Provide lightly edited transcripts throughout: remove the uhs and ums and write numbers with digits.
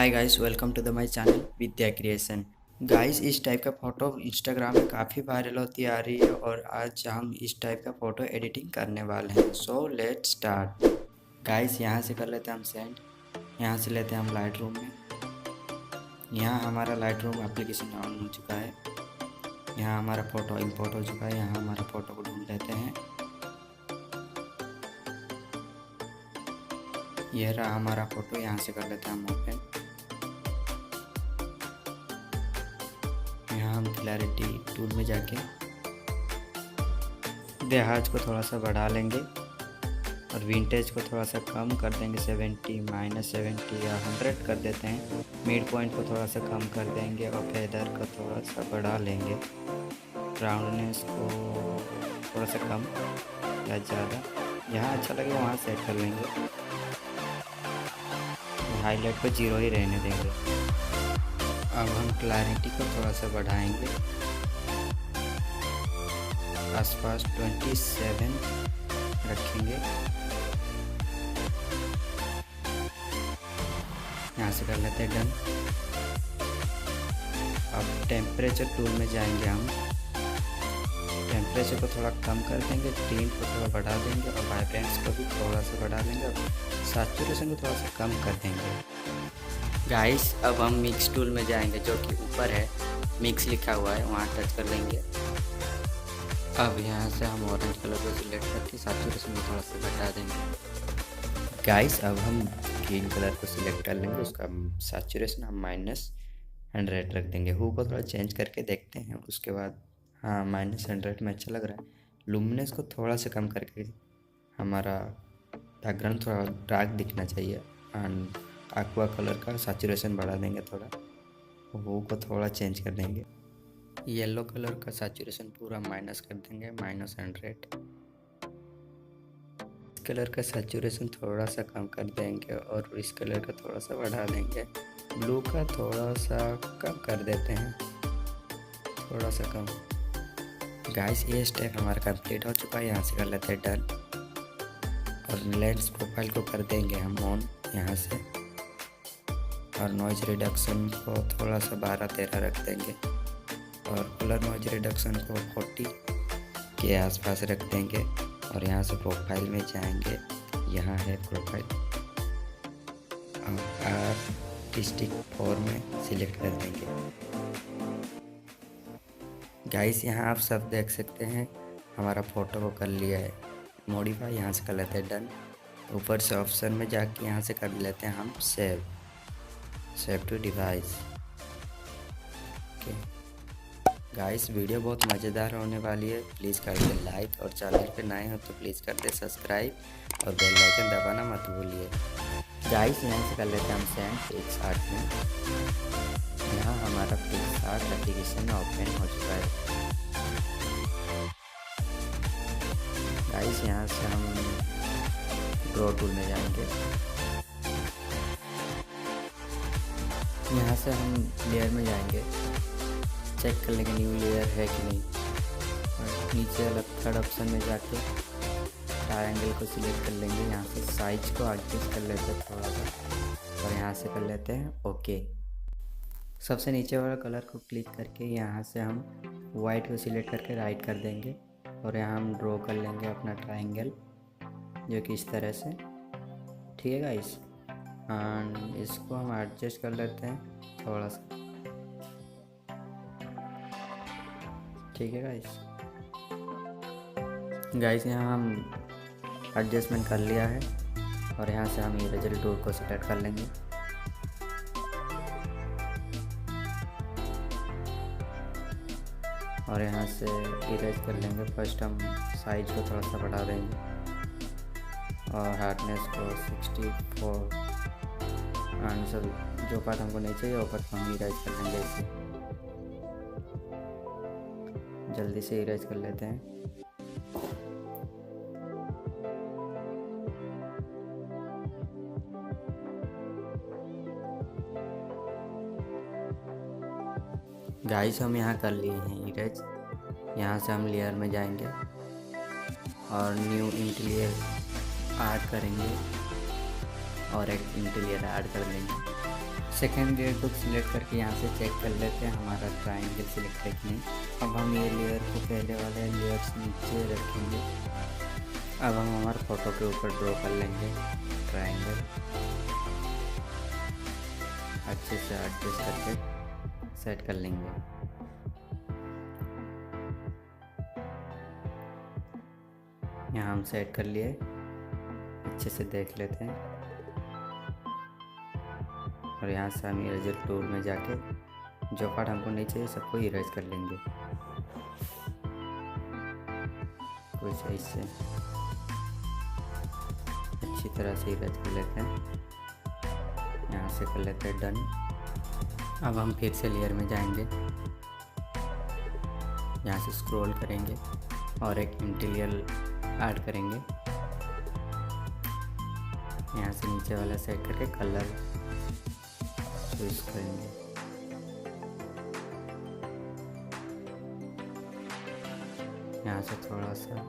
Hi guys, welcome to the my channel Vidya creation. Guys, इस type का photo Instagram में काफ़ी वायरल होती आ रही है और आज हम इस टाइप का फ़ोटो एडिटिंग करने वाले हैं। So let's start. गाइस, यहाँ से कर लेते हैं हम सेंड। यहाँ से लेते हैं हम लाइट रूम में। यहाँ हमारा लाइट रूम एप्लीकेशन ऑन हो चुका है। यहाँ हमारा फ़ोटो इंपोर्ट हो चुका है। यहाँ हमारा फ़ोटो को ढूंढ लेते हैं। यह रहा हमारा फ़ोटो। यहाँ से कर लेते हैं हम ओपन। यहाँ हम क्लैरिटी टूल में जाके देहाज को थोड़ा सा बढ़ा लेंगे और विंटेज को थोड़ा सा कम कर देंगे। 70 -70 या 100 कर देते हैं। मिड पॉइंट को थोड़ा सा कम कर देंगे और फेदर को थोड़ा सा बढ़ा लेंगे। राउंडनेस को थोड़ा सा कम या ज़्यादा, जहाँ अच्छा लगे वहाँ सेट कर लेंगे। हाईलाइट को 0 ही रहने देंगे। अब हम क्लैरिटी को थोड़ा सा बढ़ाएंगे, आसपास 27 रखेंगे। यहाँ से कर लेते हैं डन। अब टेम्परेचर टूल में जाएंगे हम। टेम्परेचर को थोड़ा कम कर देंगे, टिंट को थोड़ा बढ़ा देंगे और वाइब्रेंस को भी थोड़ा सा बढ़ा देंगे और सैचुरेशन को थोड़ा सा कम कर देंगे। गाइस, अब हम मिक्स टूल में जाएंगे, जो कि ऊपर है, मिक्स लिखा हुआ है, वहाँ टच कर लेंगे। अब यहाँ से हम ऑरेंज कलर को सिलेक्ट करके सैचुरेशन को थोड़ा सा घटा देंगे। गाइस, अब हम ग्रीन कलर को सिलेक्ट कर लेंगे, उसका सैचुरेशन हम -100 रख देंगे। हू को थोड़ा चेंज करके देखते हैं उसके बाद। हाँ, -100 में अच्छा लग रहा है। लुमिनेंस को थोड़ा सा कम करके हमारा बैकग्राउंड थोड़ा डार्क दिखना चाहिए। एंड एक्वा कलर का सैचुरेशन बढ़ा देंगे थोड़ा। वो को थोड़ा चेंज कर देंगे। येलो कलर का सैचुरेशन पूरा माइनस कर देंगे, -100। इस कलर का सैचुरेशन थोड़ा सा कम कर देंगे और इस कलर का थोड़ा सा बढ़ा देंगे। ब्लू का थोड़ा सा कम कर देते हैं, थोड़ा सा कम। गाइस, ये स्टेप हमारा कंप्लीट हो चुका है। यहाँ से कर लेते हैं डन और लेंस प्रोफाइल को कर देंगे हम ऑन यहाँ से। और नॉइज रिडक्शन को थोड़ा सा 12-13 रख देंगे और कलर नॉइज रिडक्शन को 40 के आसपास रख देंगे। और यहाँ से प्रोफाइल में जाएंगे, यहाँ है प्रोफाइल, आर्टिस्टिक फॉर्म में सिलेक्ट कर देंगे। गाइस, यहाँ आप सब देख सकते हैं हमारा फ़ोटो को कर लिया है मॉडिफाई। यहाँ से कर लेते हैं डन। ऊपर से ऑप्शन में जाके यहाँ से कर लेते हैं हम save to device. Okay guys, video बहुत मज़ेदार होने वाली है। प्लीज़ कर दे लाइक और चैनल पे नए हो तो प्लीज़ कर दे सब्सक्राइब और बेल आइकन दबाना मत भूलिए। गाइस, यहाँ से कर लेते हैं हम सेंड PicsArt में। यहाँ हमारा PicsArt एप्लीकेशन ओपन हो चुका है। गाइस, यहाँ से हम ड्रॉ टूल में जाएंगे। यहाँ से हम लेयर में जाएंगे, चेक कर लेंगे न्यू लेयर है कि नहीं। और नीचे वाला थर्ड ऑप्शन में जाके ट्रायंगल को सिलेक्ट कर लेंगे। यहाँ से साइज को एडजस्ट कर लेते हैं थोड़ा सा और यहाँ से कर लेते हैं ओके। सबसे नीचे वाला कलर को क्लिक करके यहाँ से हम वाइट को सिलेक्ट करके राइट कर देंगे और यहाँ हम ड्रॉ कर लेंगे अपना ट्रायंगल, जो कि इस तरह से। ठीक है गाइस, एंड इसको हम एडजस्ट कर लेते हैं थोड़ा सा। ठीक है गाइस, यहाँ हम एडजस्टमेंट कर लिया है और यहाँ से हम इरेजर टूल को सेलेक्ट कर लेंगे। और यहाँ से इरेज कर लेंगे। फर्स्ट हम साइज को थोड़ा सा बढ़ा देंगे और हार्डनेस को 64 एंड सब जो पार्ट हमको नहीं चाहिए वो पार्ट हम इरेज कर लेंगे। इसे जल्दी से इरेज कर लेते हैं। गाइस, हम यहाँ कर लिए हैं इरेज। यहाँ से हम लेयर में जाएंगे और न्यू इंटीरियर ऐड करेंगे और एक इंटीरियर ऐड कर लेंगे। सेकेंड लेयर को सिलेक्ट करके यहाँ से चेक कर लेते हैं हमारा ट्रायंगल सिलेक्ट है कि नहीं। अब हम ये लेयर को पहले वाले लेयर से नीचे रखेंगे। अब हम हमारे फ़ोटो के ऊपर ड्रॉ कर लेंगे ट्रायंगल, अच्छे से एडजस्ट करके सेट कर लेंगे। यहाँ हम सेट कर लिए, अच्छे से देख लेते हैं। और यहाँ से हम इरेजर टूल में जाके जो पार्ट हमको नहीं चाहिए सबको इरेज कर लेंगे कुछ ऐसे, अच्छी तरह से इरेज कर लेते हैं। यहाँ से कर लेते हैं डन। अब हम फिर से लेयर में जाएंगे, यहाँ से स्क्रॉल करेंगे और एक इंटीरियर ऐड करेंगे। यहाँ से नीचे वाला सेट करके कलर चूज करेंगे। यहाँ से थोड़ा सा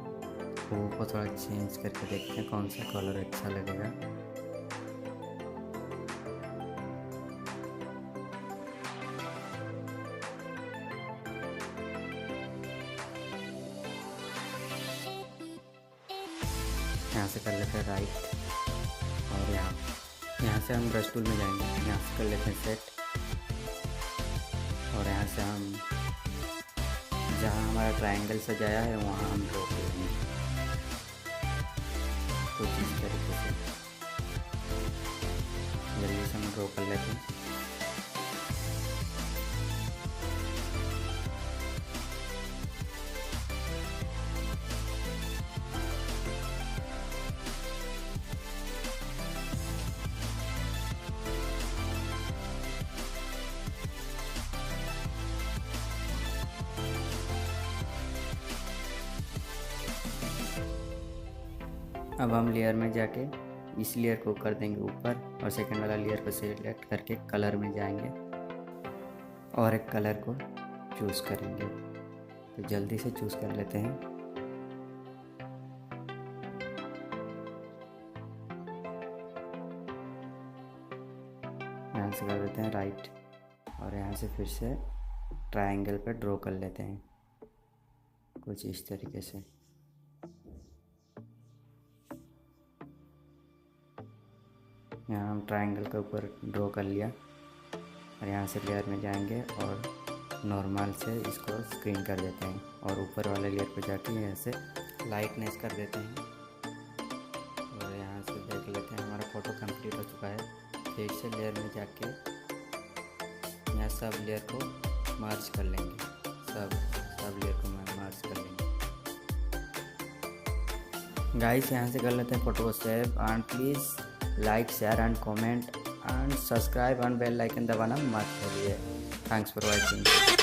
वो को थोड़ा चेंज करके देखते हैं कौन सा कलर अच्छा लगेगा। यहाँ से कर लेते हैं राइट और यहाँ से हम ब्रश टूल में जाएंगे, यहाँ से कर लेते हैं सेट। और यहाँ से हम जहाँ हमारा ट्रायंगल सजाया है वहाँ हम ड्रॉ करेंगे कुछ इस तरीके से। जल्दी से हम ड्रॉ कर लेते हैं। अब हम लेयर में जाके इस लेयर को कर देंगे ऊपर और सेकंड वाला लेयर को सिलेक्ट करके कलर में जाएंगे और एक कलर को चूज़ करेंगे। तो जल्दी से चूज़ कर लेते हैं। यहाँ से कर देते हैं राइट और यहाँ से फिर से ट्रायंगल पे ड्रॉ कर लेते हैं कुछ इस तरीके से। यहाँ हम ट्रायंगल के ऊपर ड्रॉ कर लिया और यहाँ से लेयर में जाएंगे और नॉर्मल से इसको स्क्रीन कर देते हैं और ऊपर वाले लेयर पे जाके यहाँ से लाइटनेस कर देते हैं। और यहाँ से देख लेते हैं हमारा फ़ोटो कंप्लीट हो चुका है। फिर से लेयर में जाके यहाँ सब लेयर को मर्ज कर लेंगे, सब लेयर को मर्ज कर लेंगे। गाइस यहाँ से कर लेते हैं फ़ोटो को save and please like share and comment and subscribe and bell icon दबाना मत भूलिए। Thanks for watching.